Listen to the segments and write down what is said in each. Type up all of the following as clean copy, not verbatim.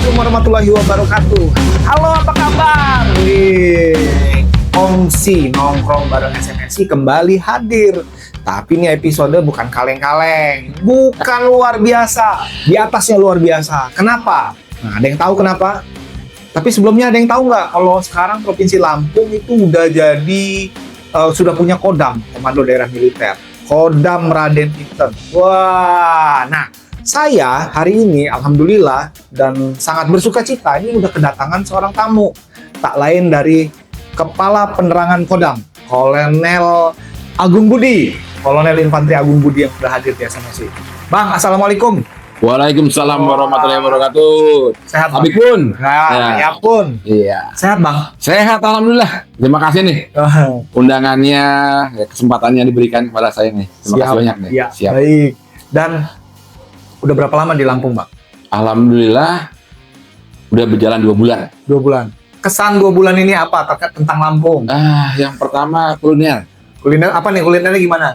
Assalamualaikum warahmatullahi wabarakatuh. Halo, apa kabar? Kongsi nongkrong bareng SMSI kembali hadir. Tapi ini episode bukan kaleng-kaleng, bukan luar biasa, di atasnya luar biasa. Kenapa? Nah, ada yang tahu kenapa? Tapi sebelumnya ada yang tahu nggak kalau sekarang Provinsi Lampung itu udah sudah punya Kodam, Komando Daerah Militer, Kodam Raden Inten. Wah, nah saya hari ini alhamdulillah dan sangat bersuka cita ini udah kedatangan seorang tamu, tak lain dari Kepala Penerangan Kodam, Kolonel Agung Budi, Kolonel Infanteri Agung Budi yang sudah hadir di SMSI. Bang, assalamualaikum. Waalaikumsalam warahmatullahi wabarakatuh. Sehat, Bang? Habib pun. Ya pun. Iya. Sehat, Bang? Sehat, alhamdulillah. Terima kasih nih undangannya, kesempatannya diberikan kepada saya nih. Terima kasih banyak nih. Ya, Siap. baik. Dan udah berapa lama di Lampung, Bang? Alhamdulillah udah berjalan 2 bulan. 2 bulan. Kesan 2 bulan ini apa terkait tentang Lampung? Yang pertama kuliner. Kuliner apa nih? Kulinernya gimana?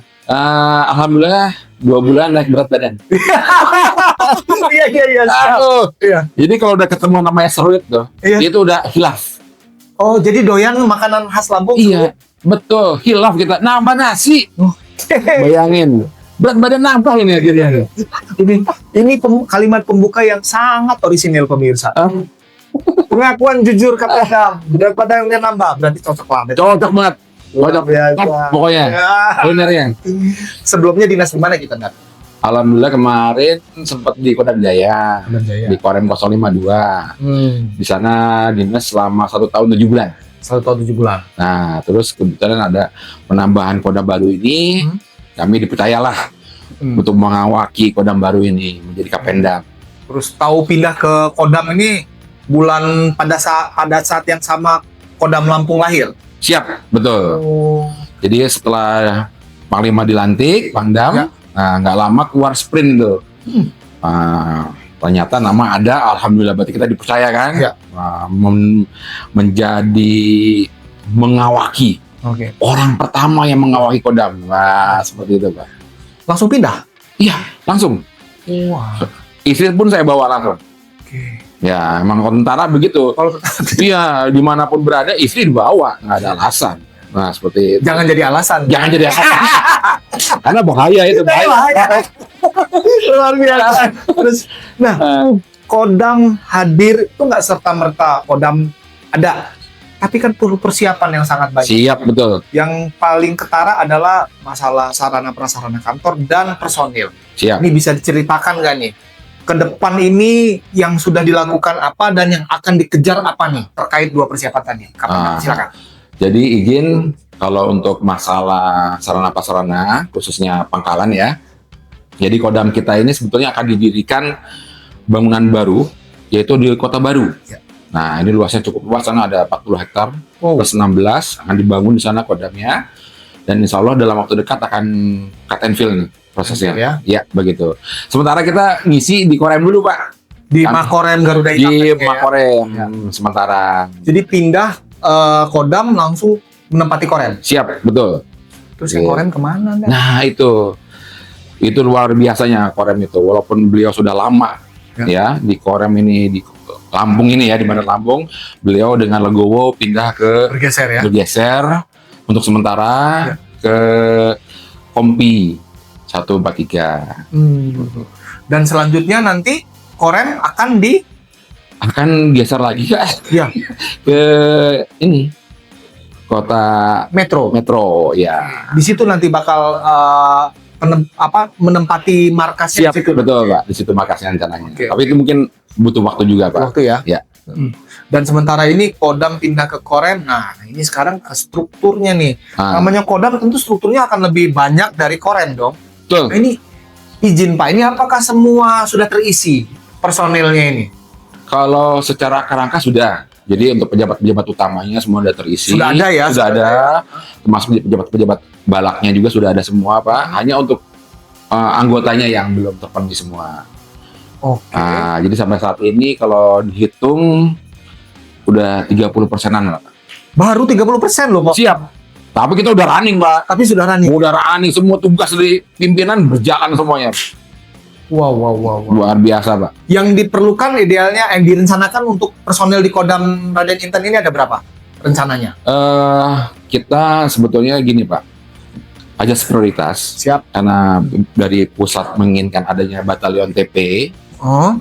Alhamdulillah 2 bulan naik berat badan. Iya. Siap. Iya. Jadi kalau udah ketemu namanya seruit tuh, Iya. itu udah hilaf. Oh, jadi doyan makanan khas Lampung? Iya, betul. Hilaf kita. Nambah nasi. Bayangin. Berat badan nambah ini akhirnya. Ini kalimat pembuka yang sangat orisinil pemirsa. Pengakuan jujur kata berat badannya nambah, berarti cocok lah. Cocok banget. Cocok biasa. pokoknya. Ya. Kulinernya. Sebelumnya dinas di mana kita, Nat? Alhamdulillah kemarin sempat di Kodam Jaya, di Korem 052. Di sana dinas selama 1 tahun 7 bulan. 1 tahun 7 bulan. Nah, terus kebetulan ada penambahan Kodam baru ini, kami dipercayalah untuk mengawaki Kodam baru ini menjadi Kapendam. Terus tahu pindah ke Kodam ini pada saat yang sama Kodam Lampung lahir. Siap, betul. Oh. Jadi setelah Panglima dilantik, Pangdam, nah nggak lama keluar sprint tuh. Ternyata nama ada, alhamdulillah berarti kita dipercaya kan, menjadi mengawaki. Oke. Orang pertama yang mengawaki Kodam. Wah, seperti itu, Pak. Langsung pindah? Iya, langsung. Wah. Istri pun saya bawa langsung. Oke. Ya, emang tentara begitu. Kalau Iya, dimanapun berada, istri dibawa, nggak ada alasan. Nah, seperti itu. jangan jadi alasan. Jangan jadi alasan. Karena bahaya itu, bahaya. Luar biasa. Terus, Kodam hadir itu nggak serta-merta Kodam ada, tapi kan perlu persiapan yang sangat banyak. Siap, betul. Yang paling ketara adalah masalah sarana prasarana kantor dan personil. Siap. Ini bisa diceritakan nggak nih? Ke depan ini yang sudah dilakukan apa dan yang akan dikejar apa nih terkait 2 persiapan tadi? Silakan. Jadi izin kalau untuk masalah sarana prasarana khususnya pangkalan ya. Jadi Kodam kita ini sebetulnya akan didirikan bangunan baru yaitu di Kota Baru. Ya. Nah, ini luasnya cukup luas, sana ada 40 hektar plus 16 akan dibangun di sana Kodamnya. Dan insya Allah dalam waktu dekat akan cut and fill nih prosesnya. Ya, begitu. Sementara kita ngisi di Korem dulu, Pak. Di Makorem Garuda Hitam. Di Makorem sementara. Jadi pindah Kodam langsung menempati Korem. Siap, betul. Terus yang Korem kemana? Nah, itu luar biasanya Korem itu. Walaupun beliau sudah lama ya di Korem ini, di Lampung ini ya, di Bandar Lampung, beliau dengan legowo pindah ke bergeser untuk sementara ke Kompi 143. Dan selanjutnya nanti Korem akan geser lagi ke ini kota metro ya. Di situ nanti bakal menempati markasnya. Siap, betul, Pak. Di situ markasnya rencananya. Tapi itu mungkin butuh waktu juga, Pak. Waktu ya. Dan sementara ini Kodam pindah ke Korem. Nah, ini sekarang ke strukturnya nih. Namanya Kodam tentu strukturnya akan lebih banyak dari Korem dong. Betul. Nah, ini izin Pak, ini apakah semua sudah terisi personilnya ini? Kalau secara kerangka sudah. Jadi untuk pejabat-pejabat utamanya semua sudah terisi. Sudah ada ya? Sudah ada. Termasuk pejabat-pejabat balaknya juga sudah ada semua, Pak. Hanya untuk anggotanya yang belum terpenuhi semua. Jadi sampai saat ini kalau dihitung udah 30%-an, Pak. Baru 30% loh, Pak. Siap. Tapi kita udah running, Pak. Tapi sudah running. Udah running, semua tugas dari pimpinan berjalan semuanya. Wow. Luar biasa, Pak. Yang diperlukan idealnya, yang direncanakan untuk personil di Kodam Raden Inten ini ada berapa rencananya? Kita sebetulnya gini, Pak. Ajas prioritas. Siap. Karena dari pusat menginginkan adanya batalion TP,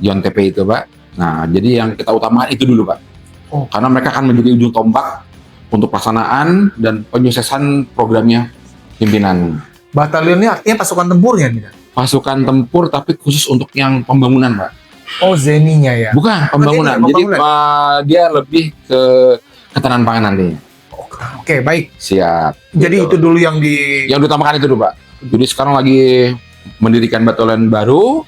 Yon TP itu, Pak. Nah, jadi yang kita utamakan itu dulu, Pak. Karena mereka akan menjadi ujung tombak untuk pelaksanaan dan penyuksesan programnya pimpinan. Batalionnya artinya pasukan tempur ya, nih? Pasukan tempur tapi khusus untuk yang pembangunan, Pak. Zeninya ya? Bukan pembangunan. Jadi dia lebih ke ketahanan pangan nanti. Oke, baik. Siap. Jadi itu dulu yang diutamakan itu dulu, Pak. Jadi sekarang lagi mendirikan batalion baru,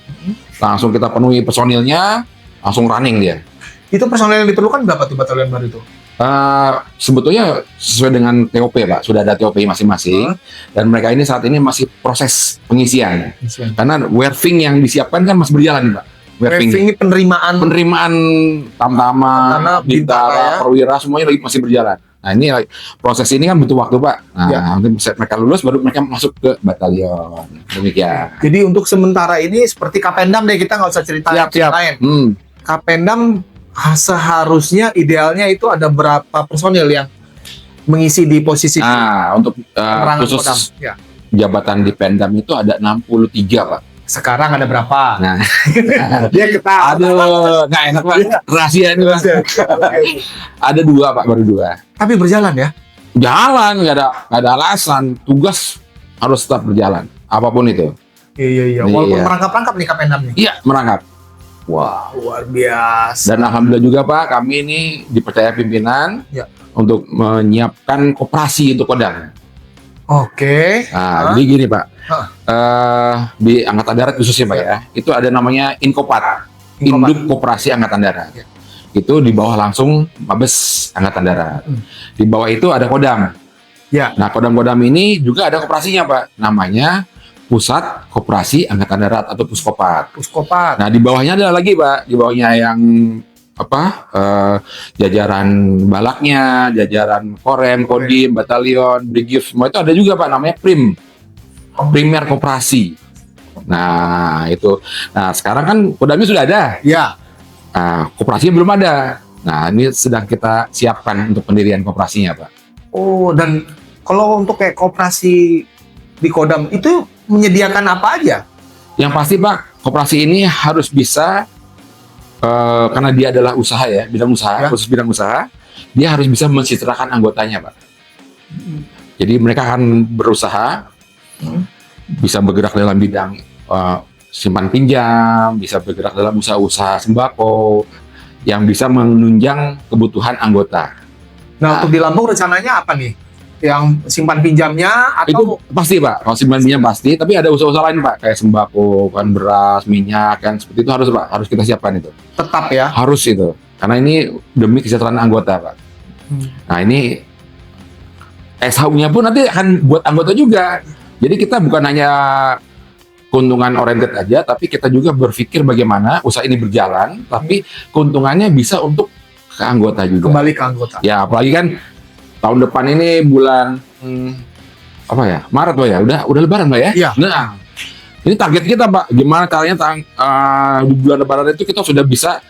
langsung kita penuhi personilnya, langsung running dia. Itu personil yang diperlukan berapa tuh batalion baru itu? Sebetulnya sesuai dengan TOP, Pak, sudah ada TOP masing-masing, dan mereka ini saat ini masih proses pengisian. Karena warfing yang disiapkan kan masih berjalan, Pak. Warfing ini penerimaan Tamtama, Bintara, Perwira semuanya lagi masih berjalan. Nah, ini proses ini kan butuh waktu, Pak. Nah, nanti mereka lulus baru mereka masuk ke batalion. Demikian. Jadi untuk sementara ini seperti Kapendam deh, kita nggak usah cerita yang lain. Kapendam seharusnya idealnya itu ada berapa personil yang mengisi di posisi untuk khusus jabatan di Pemdam itu ada 63, Pak. Sekarang ada berapa? Nah, dia ketahui. Aduh, nggak enak, Pak. Rahasia ini, Pak. Ada 2, Pak, baru 2. Tapi berjalan ya? Jalan, nggak ada alasan. Tugas harus tetap berjalan, apapun itu. Iya. Walaupun merangkap-rangkap nih Kapendam nih. Iya, merangkap. Wah, luar biasa. Dan alhamdulillah juga, Pak, kami ini dipercaya pimpinan untuk menyiapkan koperasi untuk Kodam. Oke. Nah, jadi gini, Pak. Di Angkatan Darat khususnya, Pak, ya, itu ada namanya Inkopat, Induk Koperasi Angkatan Darat. Itu di bawah langsung Mabes Angkatan Darat. Di bawah itu ada Kodam. Nah, Kodam-Kodam ini juga ada koperasinya, Pak. Namanya Pusat Koperasi Angkatan Darat atau Puskopat. Nah, di bawahnya ada lagi, Pak. Di bawahnya yang jajaran balaknya, jajaran korem, kodim, batalion, brigif, semua itu ada juga, Pak, namanya Primer Koperasi. Nah, itu. Nah, sekarang kan Kodamnya sudah ada. Nah, koperasinya belum ada. Nah, ini sedang kita siapkan untuk pendirian koperasinya, Pak. Dan kalau untuk kayak koperasi di Kodam itu menyediakan apa aja? Yang pasti, Pak, koperasi ini harus bisa karena dia adalah usaha ya, bidang usaha, khusus bidang usaha, dia harus bisa mensejahterakan anggotanya, Pak. Jadi mereka akan berusaha, bisa bergerak dalam bidang simpan pinjam, bisa bergerak dalam usaha-usaha sembako, yang bisa menunjang kebutuhan anggota. Nah, untuk di Lampung rencananya apa nih? Yang simpan pinjamnya atau itu pasti, Pak. Kalau simpan pinjam pasti, tapi ada usaha-usaha lain, Pak, kayak sembako, kan beras, minyak, kan seperti itu harus, Pak, harus kita siapkan itu. Tetap ya. Harus itu. Karena ini demi kesejahteraan anggota, Pak. Nah, ini SHU-nya pun nanti akan buat anggota juga. Jadi kita bukan hanya keuntungan oriented aja, tapi kita juga berpikir bagaimana usaha ini berjalan, tapi keuntungannya bisa untuk ke anggota juga. Kembali ke anggota. Ya, apalagi kan tahun depan ini bulan Maret, Pak, ya. Udah Lebaran, Pak, ya. Iya. Nah, ini target kita, Pak. Gimana caranya di bulan Lebaran itu kita sudah bisa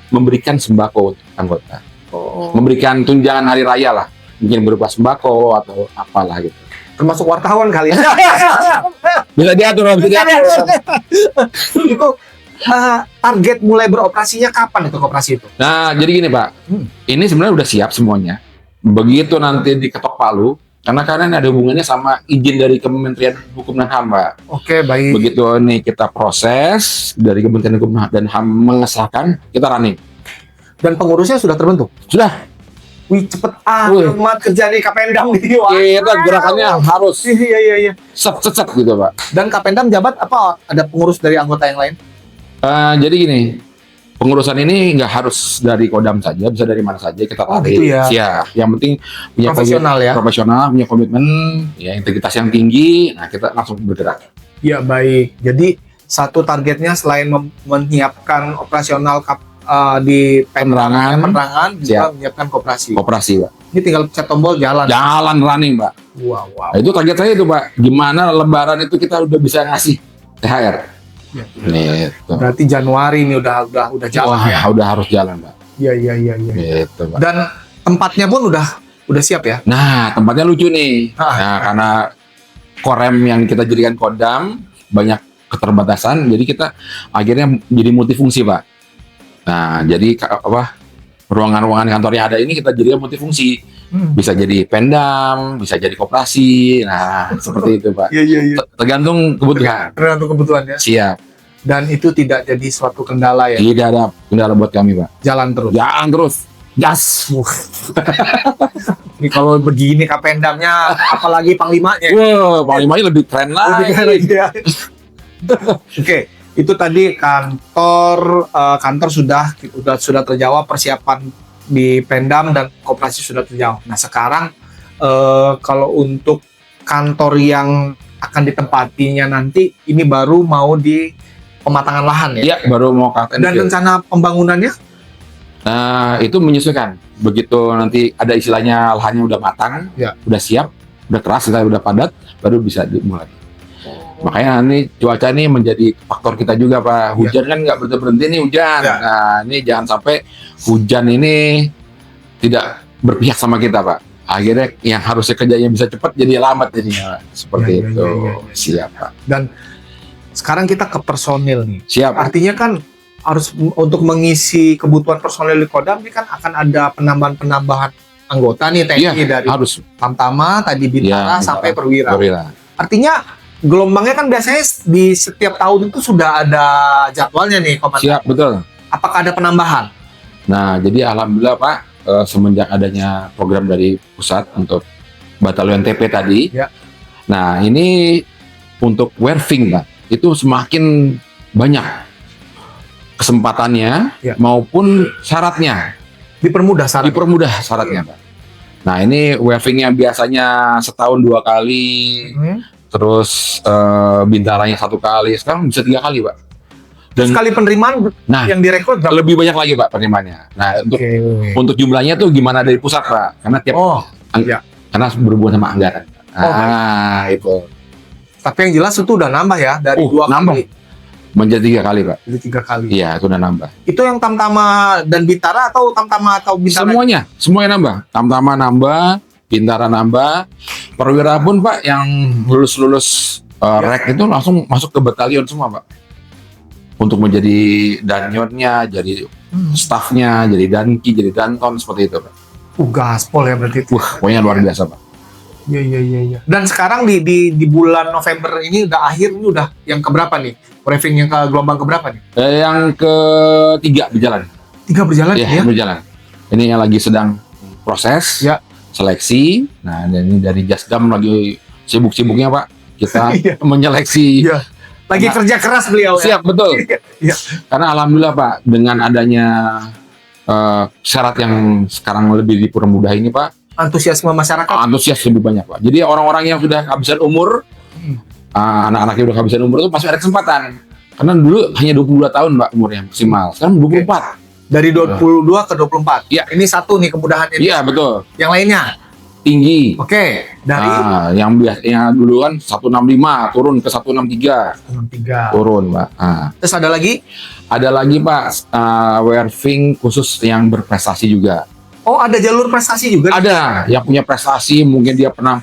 memberikan sembako untuk anggota. Memberikan tunjangan hari raya lah. Mungkin berupa sembako atau apalah gitu. Termasuk wartawan kali ya. Bisa diatur. Itu target mulai beroperasinya kapan itu koperasi itu? Nah, jadi gini, Pak. Ini sebenarnya udah siap semuanya. Begitu nanti diketok palu, karena ada hubungannya sama izin dari Kementerian Hukum dan HAM, Pak. Oke, baik. Begitu nih kita proses dari Kementerian Hukum dan HAM mengesahkan, kita running. Dan pengurusnya sudah terbentuk? Sudah. Wih, cepet amat kerja nih Kapendam nih. Kita gerakannya harus Iya. set gitu, Pak. Dan Kapendam jabat apa? Ada pengurus dari anggota yang lain? Jadi gini, pengurusan ini nggak harus dari Kodam saja, bisa dari mana saja kita tarik. Gitu ya. Yang penting punya profesional, punya komitmen, ya integritas yang tinggi. Nah, kita langsung bergerak. Ya, baik. Jadi satu targetnya selain menyiapkan operasional di penerangan juga menyiapkan koperasi. Pak. Ini tinggal pencet tombol jalan running, Pak. Wow. Nah, itu target saya itu, Pak. Gimana Lebaran itu kita udah bisa ngasih THR. Gitu. Berarti Januari ini udah jalan Wah, ya. udah harus jalan, Pak. Iya. Gitu, Pak. Dan tempatnya pun udah siap ya. Nah, tempatnya lucu nih. Nah, karena korem yang kita jadikan kodam banyak keterbatasan, jadi kita akhirnya jadi multifungsi, Pak. Nah, jadi ruangan-ruangan kantor yang ada ini kita jadikan multifungsi. Bisa jadi Pemdam, bisa jadi koperasi. Nah, seperti itu, Pak. Iya. Tergantung kebutuhan. Tergantung kebutuhan ya. Siap. Dan itu tidak jadi suatu kendala ya. Tidak ada kendala buat kami, Pak. Jalan terus. Jalan terus. Gas. Ini kalau begini Kapendamnya, apalagi Panglimanya. Wow, Panglimanya lebih keren Lebih keren lagi. lagi ya. Oke, itu tadi kantor sudah terjawab, persiapan di Pemdam dan koperasi sudah terjawab. Nah sekarang kalau untuk kantor yang akan ditempatinya nanti ini baru mau di pematangan lahan ya? Iya, baru mau KTN. Dan rencana pembangunannya? Nah, itu menyesuaikan. Begitu nanti ada istilahnya lahannya udah matang, Ya. udah siap, udah keras, kita udah padat, baru bisa dimulai. Makanya ini cuaca ini menjadi faktor kita juga, Pak. Hujan kan nggak berhenti nih hujan. Ya. Nah, ini jangan sampai hujan ini tidak berpihak sama kita, Pak. Akhirnya yang harusnya kerjanya bisa cepat jadi lambat jadinya, Pak. Seperti Ya, itu. ya. Siap, Pak. Dan sekarang kita ke personil nih. Siap. Artinya kan harus untuk mengisi kebutuhan personil di Kodam ini kan akan ada penambahan anggota nih TNI Iya, dari harus. Tamtama, tadi Bintara Iya, sampai Perwira. Perwira. Artinya gelombangnya kan biasanya di setiap tahun itu sudah ada jadwalnya nih, Komandan. Siap, betul. Apakah ada penambahan? Nah, jadi alhamdulillah, Pak, semenjak adanya program dari pusat untuk batalion TP tadi. Ya. Nah, ini untuk werving, Pak, itu semakin banyak kesempatannya Ya. maupun syaratnya. Dipermudah syaratnya. Dipermudah syaratnya, Pak. Nah, ini wervingnya biasanya setahun 2 kali, terus bintaranya 1 kali, sekarang bisa 3 kali, Pak. Dan Sekali penerimaan nah, yang direkrut berapa? lebih banyak lagi, Pak, penerimaannya. Nah, untuk Oke. untuk jumlahnya tuh gimana dari pusat, Pak? Karena tiap Iya. karena berhubungan sama anggaran. Itu Tapi yang jelas itu udah nambah ya dari 2 nambah. kali Menjadi 3 kali, Pak. jadi 3 kali. Iya, itu udah nambah. Itu yang Tamtama dan Bintara atau Tamtama atau Bintara? Semuanya nambah. Tamtama nambah, Bintara nambah, Perwira pun, Pak, yang lulus rek itu langsung masuk ke batalion semua, Pak. Untuk menjadi danyonnya, jadi stafnya, jadi danki, jadi danton, seperti itu, Pak. Gaspol ya berarti itu. Wah, pokoknya luar biasa, Pak. Iya. Dan sekarang di bulan November ini udah akhir, ini udah yang keberapa nih? Briefing yang ke gelombang keberapa nih? Yang ketiga berjalan. 3 berjalan Iya, ya? berjalan. Ini yang lagi sedang proses Ya. seleksi. Nah, dan ini dari Jasdam lagi sibuk-sibuknya, Pak. Kita Iya. menyeleksi. Iya. Lagi Karena- kerja keras beliau ya? Siap, betul. Iya. Karena alhamdulillah, Pak, dengan adanya syarat yang sekarang lebih dipermudah ini, Pak, Antusiasme masyarakat. antusias lebih banyak, Pak. Jadi orang-orang yang sudah kehabisan umur, anak-anak yang udah kehabisan umur itu masih ada kesempatan. Karena dulu hanya 22 tahun, Pak, umurnya maksimal. Sekarang 24. Dari 22 ke 24. Iya. Ini satu nih kemudahan ini. Iya, betul. Yang lainnya? Tinggi. Oke. Dari Yang biasanya dulu kan 165 turun ke 163. 3. Turun, Pak. Terus ada lagi? Ada lagi, Pak, werving khusus yang berprestasi juga. Oh, ada jalur prestasi juga? Ada yang punya prestasi, mungkin dia pernah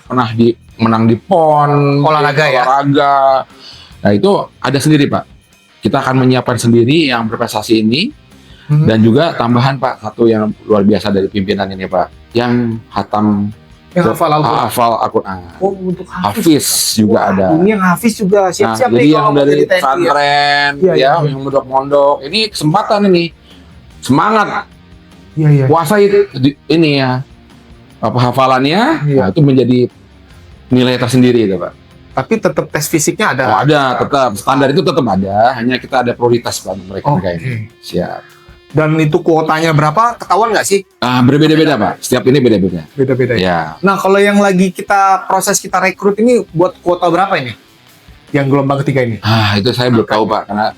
menang di PON, Olahraga ya? olahraga. Nah, itu ada sendiri, Pak. Kita akan menyiapkan sendiri yang berprestasi ini. Dan juga tambahan, Pak, satu yang luar biasa dari pimpinan ini, Pak, yang hatam Yang hafal Al-Quran. hafal Al-Quran. Oh, untuk Hafiz juga Wah, ada. Ini yang Hafiz juga siap-siap Nah, nih jadi kalau yang mau dari jadi TNI ya. pesantren, Iya, iya. yang mondok-mondok, ini kesempatan ini, semangat Iya. puasa itu ini ya, apa hafalannya, Iya. nah, itu menjadi nilai tersendiri itu, Pak. Tapi tetap tes fisiknya ada. Oh, ada, tetap standar itu tetap ada, hanya kita ada prioritas, Pak, untuk mereka Oke. ini. Siap. Dan itu kuotanya berapa? Ketahuan nggak sih? Berbeda-beda, Pak. Setiap ini beda-beda. Beda-beda ya. Ya. Nah, kalau yang lagi kita rekrut ini buat kuota berapa ini? Yang gelombang ketiga ini? Itu saya belum tahu, Pak, karena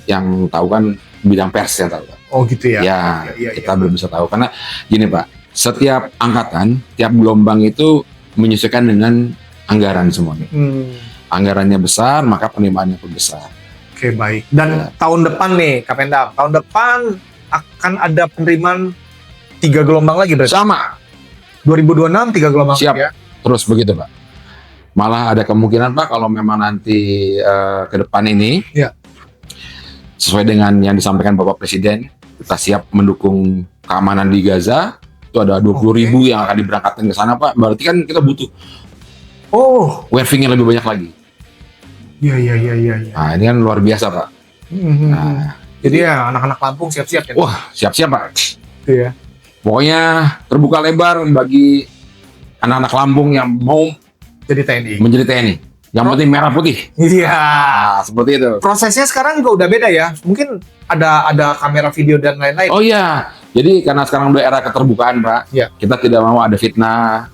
yang tahu kan bidang pers yang tahu, Pak. Oh gitu ya. Ya, kita belum bisa tahu karena gini, Pak. Setiap angkatan, tiap gelombang itu menyesuaikan dengan anggaran semuanya. Anggarannya besar, maka penerimaannya pun besar. Oke, baik. Dan tahun depan nih, Kapendam, tahun depan akan ada penerimaan 3 gelombang lagi berarti? Sama. 2026 3 gelombang Siap. ya? Terus begitu, Pak. Malah ada kemungkinan, Pak, kalau memang nanti ke depan ini, Ya. sesuai dengan yang disampaikan Bapak Presiden, kita siap mendukung keamanan di Gaza. Itu ada 20.000 yang akan diberangkatkan ke sana, Pak. Berarti kan kita butuh waiving yang lebih banyak lagi. Iya. Nah, ini kan luar biasa, Pak. Nah, Jadi ya anak-anak Lampung siap-siap ya? wah, siap-siap, Pak. Iya. Pokoknya terbuka lebar bagi anak-anak Lampung yang mau Jadi TNI. menjadi TNI. Yang penting merah putih. Iya. Nah, seperti itu. Prosesnya sekarang juga udah beda ya. Mungkin ada kamera video dan lain-lain. Oh iya, jadi karena sekarang udah era keterbukaan, Pak. Iya. Kita tidak mau ada fitnah,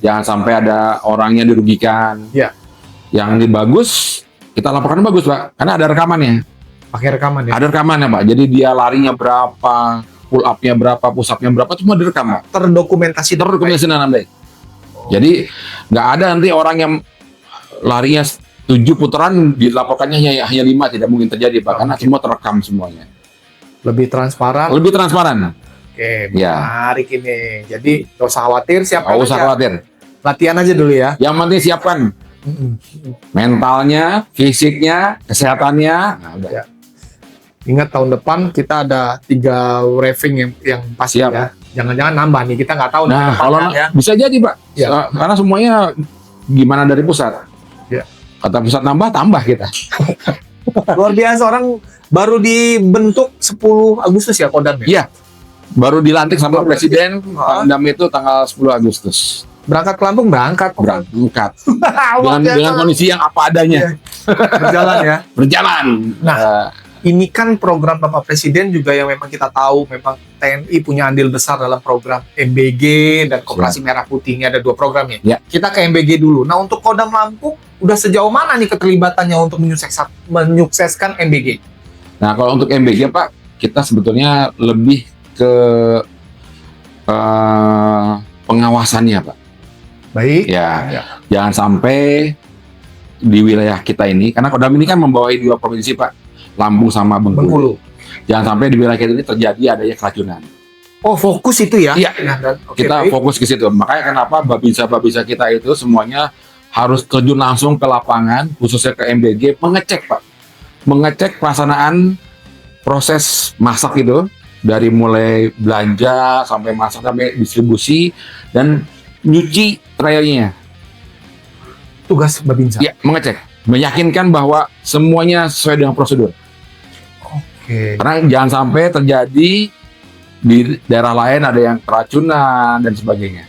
jangan sampai ada orangnya dirugikan. Iya. Yang bagus, kita laporkan bagus, Pak. Karena ada rekamannya. Pakai rekaman ya. Ada rekamannya, Pak. Jadi dia larinya berapa, pull up-nya berapa, push up-nya berapa, semua direkam, Pak. Terdokumentasi. Terdokumentasi dengan baik. Jadi nggak ada nanti orang yang larinya 7 putaran dilaporkannya hanya 5, tidak mungkin terjadi, Pak. Karena semua terekam semuanya. Lebih transparan. Lebih transparan. Oke, Ya. menarik ini. Jadi nggak usah khawatir, siapkan Nggak usah aja. khawatir. Latihan aja dulu ya. Yang penting siapkan mentalnya, fisiknya, kesehatannya. Nah, udah. Ya. Ingat tahun depan kita ada 3 raving yang pasti Siap. ya. Jangan-jangan nambah nih, kita nggak tahu. nih Nah, ke kalau depannya ya. bisa jadi, Pak. Ya. Karena semuanya gimana dari pusat. Ya. Kata pusat tambah kita. Luar biasa, orang baru dibentuk 10 Agustus ya Kodam ya. Iya. Baru dilantik sama Baru Presiden, Kodam itu tanggal 10 Agustus. Berangkat ke Lampung berangkat. Berangkat. Luar biasa. dengan kondisi yang apa adanya. Berjalan ya. Berjalan. Nah, ini kan program Bapak Presiden juga yang memang kita tahu memang TNI punya andil besar dalam program MBG dan Koperasi Merah Putih. Ini ada 2 programnya. Ya. Kita ke MBG dulu. Nah, untuk Kodam Lampung udah sejauh mana nih keterlibatannya untuk menyukseskan MBG? Nah, kalau untuk MBG, Pak, kita sebetulnya lebih ke pengawasannya, Pak. Baik. Ya. Jangan sampai di wilayah kita ini, karena Kodam ini kan membawahi 2 provinsi, Pak. Lampung sama Bengkulu. Bengkulu. Jangan sampai di wilayah kita ini terjadi adanya keracunan. Oh, fokus itu ya? Iya. Oke, Kita baik. fokus ke situ. Makanya kenapa babinsa-babinsa kita itu semuanya harus terjun langsung ke lapangan, khususnya ke MBG, mengecek, Pak. Mengecek pelaksanaan proses masak itu, dari mulai belanja, sampai masak, sampai distribusi, dan nyuci trayelnya. Tugas Babinsa. Ya, mengecek. Meyakinkan bahwa semuanya sesuai dengan prosedur. Oke. Karena jangan sampai terjadi di daerah lain ada yang keracunan dan sebagainya.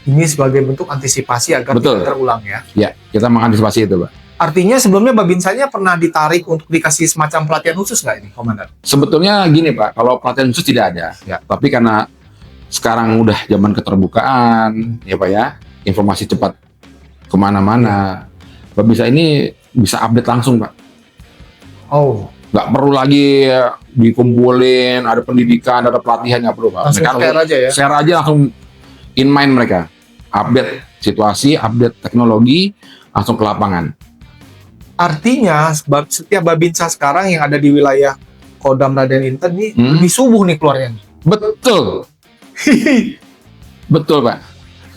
Ini sebagai bentuk antisipasi agar Betul. tidak terulang ya. Ya, kita mengantisipasi itu, Pak. Artinya sebelumnya Babinsanya pernah ditarik untuk dikasih semacam pelatihan khusus nggak ini, Komandan? Sebetulnya gini, Pak, kalau pelatihan khusus tidak ada. Ya. Tapi karena sekarang udah zaman keterbukaan, ya Pak ya, informasi cepat kemana-mana. Babinsa ini bisa update langsung, Pak. Oh, Nggak perlu lagi dikumpulin, ada pendidikan, ada pelatihan, nggak perlu, Pak. langsung Mereka share aja ya. share aja langsung in mind mereka. Update situasi, update teknologi, langsung ke lapangan. Artinya setiap Babinsa sekarang yang ada di wilayah Kodam Raden Inten ini lebih subuh nih keluarnya. Betul, betul, Pak.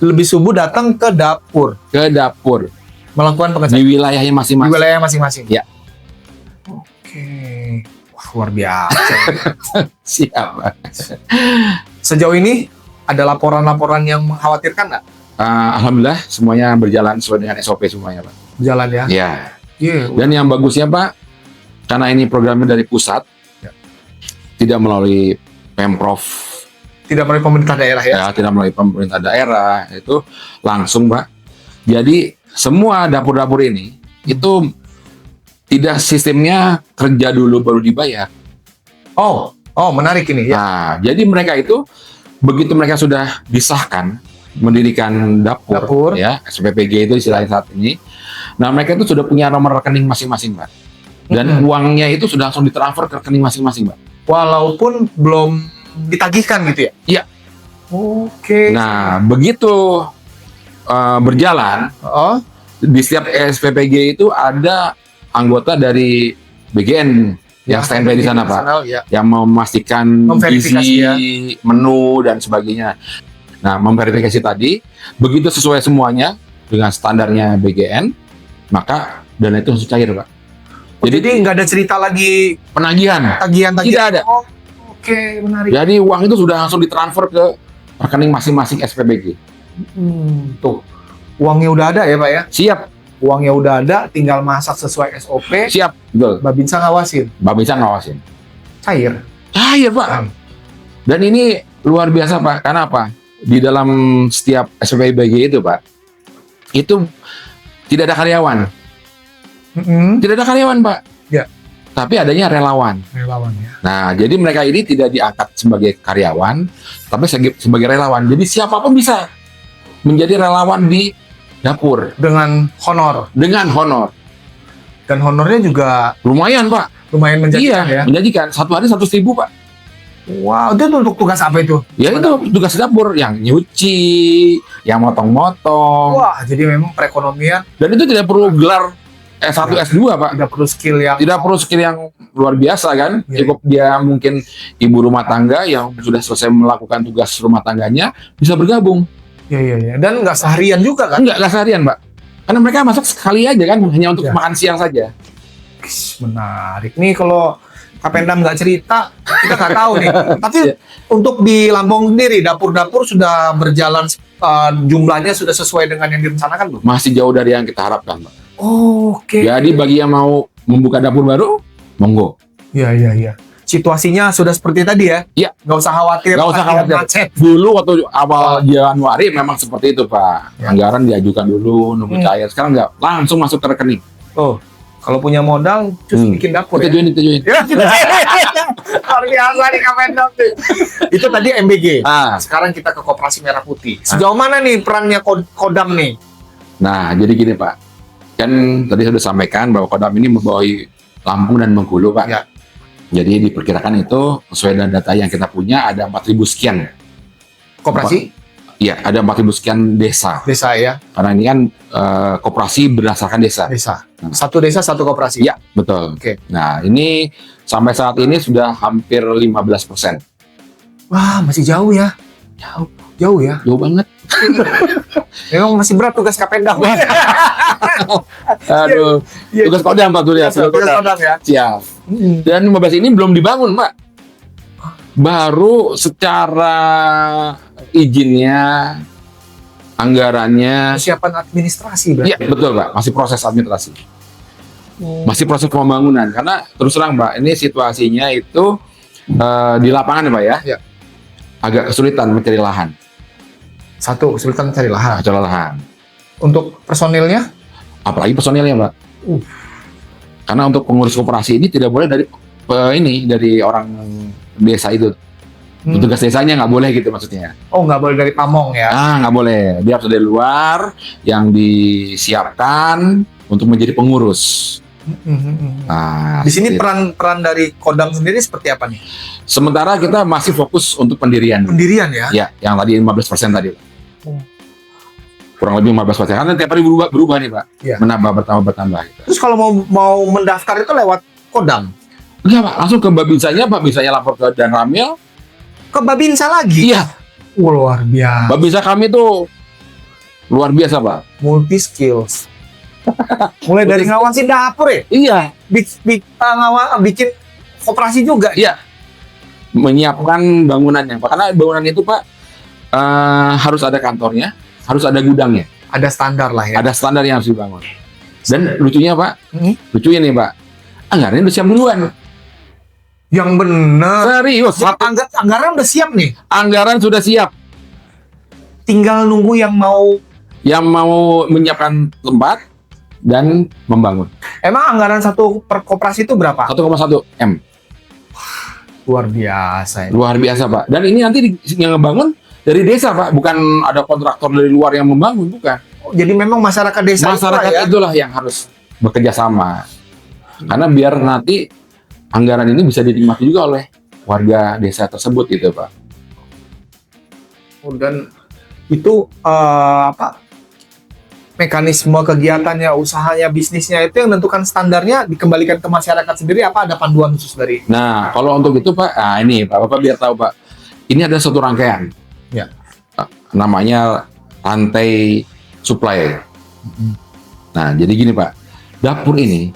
Lebih subuh datang ke dapur Ke dapur, melakukan di pengecekan wilayahnya di masing-masing. wilayah masing-masing. Ya. Oke. Wah, luar biasa. Siap, Pak. Sejauh ini ada laporan-laporan yang mengkhawatirkan nggak? Alhamdulillah semuanya berjalan sesuai dengan SOP semuanya, Pak. Jalan ya? Ya. Iya. Dan yang bagusnya, Pak, karena ini programnya dari pusat, Ya. tidak melalui Pemprov, Tidak melalui pemerintah daerah ya? tidak melalui pemerintah daerah, itu langsung, Pak. Jadi semua dapur-dapur ini itu tidak sistemnya kerja dulu baru dibayar. Oh, menarik ini ya. Nah, jadi mereka itu begitu mereka sudah disahkan mendirikan dapur. Ya, SPPG itu istilahnya saat ini. Nah, mereka itu sudah punya nomor rekening masing-masing, Pak. Dan uangnya itu sudah langsung ditransfer ke rekening masing-masing, Pak. Walaupun belum ditagihkan gitu ya? Iya. Oke. Nah, begitu berjalan, Oh, di setiap SPPG itu ada anggota dari BGN yang standby di sana Pak, Ya. yang memastikan Memverifikasi, gizi, ya. menu dan sebagainya. Nah, memverifikasi tadi, begitu sesuai semuanya dengan standarnya BGN, maka dana itu langsung cair Pak. Jadi nggak ada cerita lagi Penagihan tagihan. tidak ada. Oh, oke, menarik. Jadi uang itu sudah langsung ditransfer ke rekening masing-masing SPBG. Tuh, uangnya udah ada ya Pak ya? Siap, Uangnya udah ada, tinggal masak sesuai SOP. siap, betul. Babinsa ngawasin, Babinsa ngawasin. cair. Cair Pak. Dan ini luar biasa Pak. Karena apa? Di dalam setiap SPBG itu Pak, itu tidak ada karyawan. Tidak ada karyawan Pak. Ya. Tapi adanya relawan. Relawan ya. Nah, jadi mereka ini tidak diangkat sebagai karyawan, tapi sebagai relawan. Jadi siapapun bisa menjadi relawan di dapur Dengan honor. dengan honor. Dan honornya juga Lumayan Pak. lumayan menjanjikan Iya, ya. menjanjikan. Satu hari 100.000 Pak. Wow, itu untuk tugas apa itu? Ya itu tugas dapur yang nyuci, yang motong-motong. Wah, jadi memang perekonomian Dan itu tidak perlu gelar S1, S2 Pak. tidak perlu skill yang Tidak perlu skill yang luar biasa kan. Iya. Cukup dia mungkin ibu rumah tangga yang sudah selesai melakukan tugas rumah tangganya bisa bergabung. Iya. Dan nggak seharian juga kan? Enggak seharian Pak. Karena mereka masak sekali aja kan, hanya untuk Ya. makan siang saja. Menarik. Nih kalau Kapendam nggak cerita, kita nggak tahu nih. Tapi Iya. untuk di Lampung sendiri, dapur-dapur sudah berjalan, jumlahnya sudah sesuai dengan yang direncanakan belum? Masih jauh dari yang kita harapkan Pak. Oke. Jadi bagi yang mau membuka dapur baru, monggo. Iya. Situasinya sudah seperti tadi ya? Iya. Nggak usah khawatir. Nggak usah khawatir. Macet. Dulu waktu awal Januari memang seperti itu Pak. Ya. Anggaran diajukan dulu, nunggu cair. Sekarang enggak, langsung masuk ke rekening. Oh, kalau punya modal, terus bikin dapur ya? Kita join. Ya, luar biasa nih Kapendam. Itu tadi MBG. Sekarang kita ke Koperasi Merah Putih. Sejauh mana nih perannya Kodam nih? Nah, jadi gini Pak. Kan tadi saya sudah sampaikan bahwa Kodam ini membawahi Lampung dan Bengkulu Pak. Ya. Jadi diperkirakan itu sesuai dengan data yang kita punya ada 4.000 sekian. Koperasi Iya, ada 4.000 sekian desa. desa ya, Karena ini kan koperasi berdasarkan desa. desa. Satu desa satu koperasi. Iya, betul. Oke. Nah, ini sampai saat ini sudah hampir 15%. Wah, masih jauh ya. Jauh ya. Jauh banget. Memang masih berat tugas Kapendam. Aduh, Iya. tugas Kodam Pak tuh ya. Tugas Kodam ya. Siap. Dan 15 ini belum dibangun, Pak. Baru secara izinnya, anggarannya. Persiapan administrasi berarti. Iya, betul, Pak. Masih proses administrasi. Masih proses pembangunan. Karena terus terang, Pak, ini situasinya itu di lapangan, Pak ya. Iya. Agak kesulitan mencari lahan. Satu, kesulitan cari lahan. Mencari lahan. Untuk personilnya? Apalagi personilnya, Pak. Karena untuk pengurus koperasi ini tidak boleh dari orang desa itu. Petugas desanya nggak boleh gitu maksudnya. Oh, nggak boleh dari pamong ya? Nggak boleh. Dia harus dari luar yang disiapkan untuk menjadi pengurus. Nah, Di sini seperti- peran dari Kodam sendiri seperti apa nih? sementara kita masih fokus untuk pendirian. Pendirian ya? Ya, yang tadi 15% tadi. Oh. Kurang lebih 15%. Karena tiap hari berubah nih, Pak. Iya. Menambah, bertambah. Terus kalau mau mendaftar itu lewat Kodam? Enggak, Pak. Langsung ke Babinsanya, Babinsanya lapor ke Dan Ramil. Ke Babinsa lagi? Iya. Luar biasa. Babinsa kami tuh luar biasa, Pak. Multi skills. Mulai dari ngawasin dapur ya? Iya. Bikin koperasi juga. Iya. Menyiapkan bangunannya, Pak. Karena bangunan itu, Pak, harus ada kantornya, harus ada gudangnya. Ada standar lah ya. Ada standar yang harus dibangun. Dan lucunya, Pak, Hmm? lucunya nih, Pak, anggarannya udah siap duluan. Yang bener. Serius, Anggaran udah siap nih. anggaran sudah siap. Tinggal nunggu yang mau. Yang mau menyiapkan tempat dan membangun. Emang anggaran satu per koperasi itu berapa? 1,1 M. Luar biasa. Luar biasa, Pak. Dan ini nanti yang ngebangun dari desa, Pak. Bukan ada kontraktor dari luar yang membangun, bukan. Jadi memang masyarakat desa Masyarakat itulah yang harus bekerja sama. Karena biar nanti anggaran ini bisa dinikmati juga oleh warga desa tersebut gitu, Pak. Dan itu mekanisme kegiatannya, usahanya, bisnisnya itu yang menentukan standarnya dikembalikan ke masyarakat sendiri, apa ada panduan khusus dari? Nah, kalau untuk itu Pak, ini Pak, Bapak biar tahu Pak, ini ada satu rangkaian. Ya. Namanya rantai supply. Nah, jadi gini Pak, dapur ini,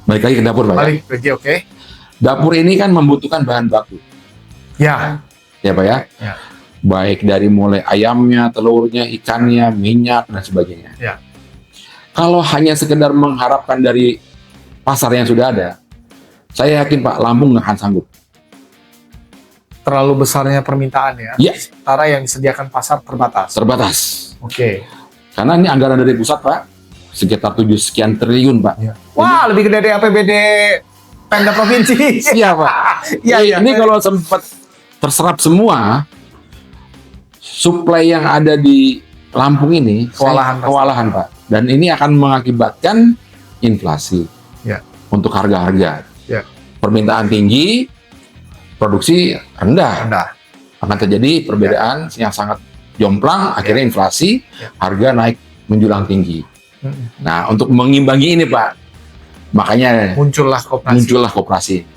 balik lagi ke dapur Pak. Balik lagi, oke. Dapur ini kan membutuhkan bahan baku. Ya. Ya Pak ya? Ya. Baik dari mulai ayamnya, telurnya, ikannya, minyak, dan sebagainya. Ya. Kalau hanya sekedar mengharapkan dari pasar yang sudah ada, saya yakin Pak, Lampung nggak akan sanggup. Terlalu besarnya permintaan ya. Iya. Sementara yang disediakan pasar terbatas. Terbatas. Oke. Karena ini anggaran dari pusat Pak, sekitar 7 sekian triliun Pak. Ya. Wah, lebih gede dari APBD Pemda Provinsi. Iya Pak. Iya. Ini kalau sempat terserap semua, suplai yang ada di Lampung ini kewalahan Pak, dan ini akan mengakibatkan inflasi untuk harga-harga. Ya. Permintaan tinggi, produksi rendah. Akan terjadi perbedaan yang sangat jomplang, akhirnya inflasi, harga naik menjulang tinggi. Nah, untuk mengimbangi ini Pak, makanya muncullah koperasi.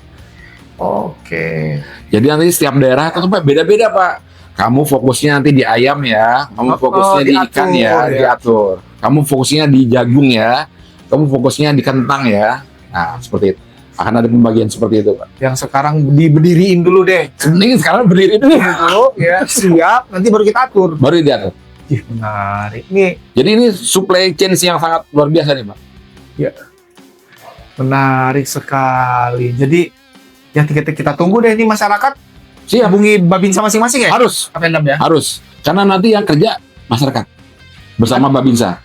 Oke. Jadi nanti setiap daerah itu Pak beda-beda Pak. Kamu fokusnya nanti di ayam ya, kamu fokusnya di ikan ya, diatur. Kamu fokusnya di jagung ya, kamu fokusnya di kentang ya. Nah, seperti itu. Akan ada pembagian seperti itu Pak. Yang sekarang diberdiriin dulu deh. Ini sekarang berdiri dulu. Ya, siap. Nanti baru kita atur. Baru diatur. Menarik nih. Jadi ini supply chain yang sangat luar biasa nih Pak. Ya. Menarik sekali. Jadi yang kita tunggu deh ini masyarakat. Siap. Hubungi Babinsa masing-masing ya? Harus. Kapendam ya? Harus. Karena nanti yang kerja masyarakat bersama Babinsa.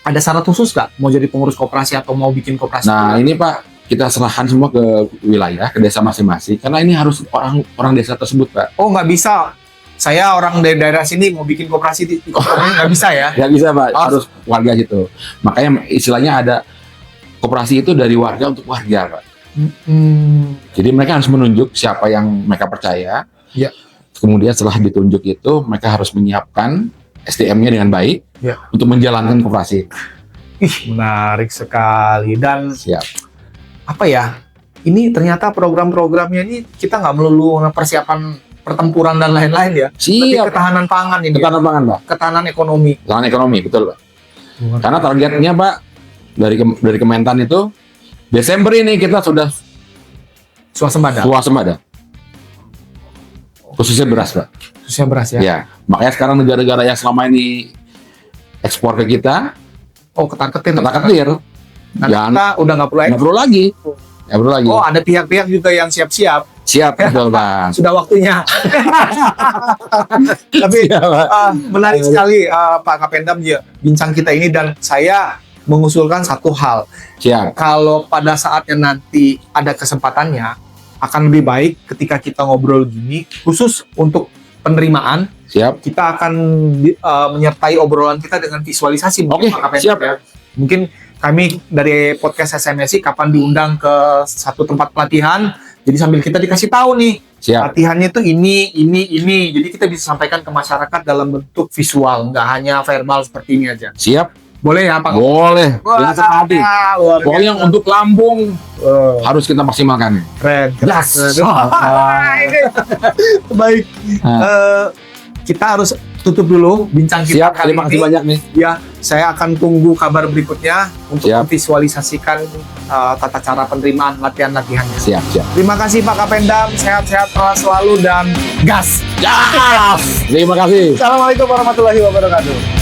Ada syarat khusus nggak? Mau jadi pengurus koperasi atau mau bikin koperasi? Nah, ini Pak, kita serahkan semua ke wilayah, ke desa masing-masing. Karena ini harus orang desa tersebut Pak. Oh, nggak bisa. Saya orang dari daerah sini mau bikin koperasi di nggak bisa ya? Nggak bisa Pak, harus warga gitu. Makanya istilahnya ada koperasi itu dari warga untuk warga Pak. Jadi mereka harus menunjuk siapa yang mereka percaya. Ya. Kemudian setelah ditunjuk itu mereka harus menyiapkan SDM-nya dengan baik untuk menjalankan koperasi. Menarik sekali. Dan siap. Apa ya? Ini ternyata program-programnya ini kita nggak melulu persiapan pertempuran dan lain-lain ya. Siap. Tapi ketahanan pangan ini. Ketahanan pangan Pak. Ketahanan ekonomi. Ketahanan ekonomi betul Pak. Karena targetnya Pak dari Kementan itu Desember ini kita sudah swasembada. Khususnya beras, Pak. Khususnya beras ya? Ya, makanya sekarang negara-negara yang selama ini ekspor ke kita, ketar-ketir. Dan kita udah nggak perlu lagi. Oh, ada pihak-pihak juga yang siap-siap. Siap, betul Pak. Sudah waktunya. Tapi menarik sekali Pak Kapendam bincang kita ini, dan saya mengusulkan satu hal. Siap. Kalau pada saatnya nanti ada kesempatannya, akan lebih baik ketika kita ngobrol gini, khusus untuk penerimaan. Siap. Kita akan menyertai obrolan kita dengan visualisasi. Oke, siap. Ya. Mungkin kami dari podcast SMSI kapan diundang ke satu tempat pelatihan, jadi sambil kita dikasih tahu nih, latihannya itu ini. Jadi kita bisa sampaikan ke masyarakat dalam bentuk visual, nggak hanya verbal seperti ini aja. Siap. Boleh ya Pak? Boleh. Dengan sekali. Pokoknya untuk Lampung harus kita maksimalkan. Keren. Jelas. Baik. Kita harus tutup dulu bincang kita kali ini. Terima kasih banyak nih. Ya, saya akan tunggu kabar berikutnya untuk memvisualisasikan tata cara penerimaan latihan-latihannya. Siap. Terima kasih Pak Kapendam. Sehat-sehat selalu dan gas. Terima kasih. Assalamualaikum warahmatullahi wabarakatuh.